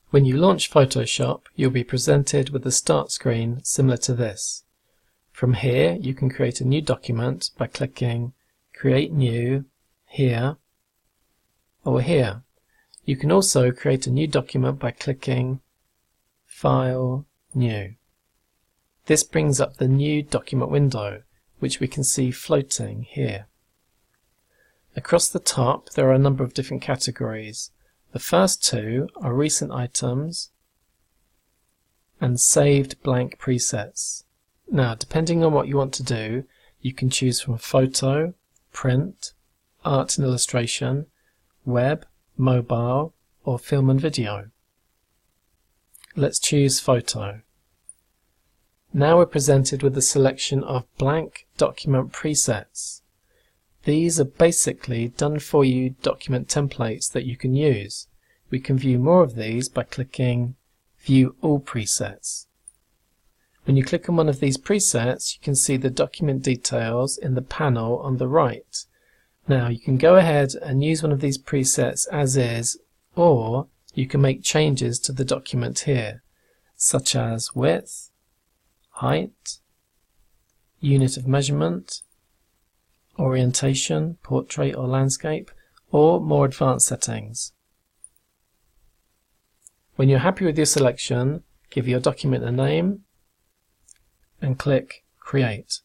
When you launch Photoshop, you'll be presented with a start screen similar to this. From here, you can create a new document by clicking Create New here or here. You can also create a new document by clicking File, New. This brings up the new document window, which we can see floating here. Across the top, there are a number of different categories. The first two are recent items and saved blank presets. Now, depending on what you want to do, you can choose from photo, print, art and illustration, web, mobile, or film and video. Let's choose photo. Now we're presented with a selection of blank document presets. These are basically done-for-you document templates that you can use. We can view more of these by clicking View All Presets. When you click on one of these presets, you can see the document details in the panel on the right. Now you can go ahead and use one of these presets as is, or you can make changes to the document here, such as width, height, unit of measurement, orientation, portrait or landscape, or more advanced settings. When you're happy with your selection, give your document a name and click Create.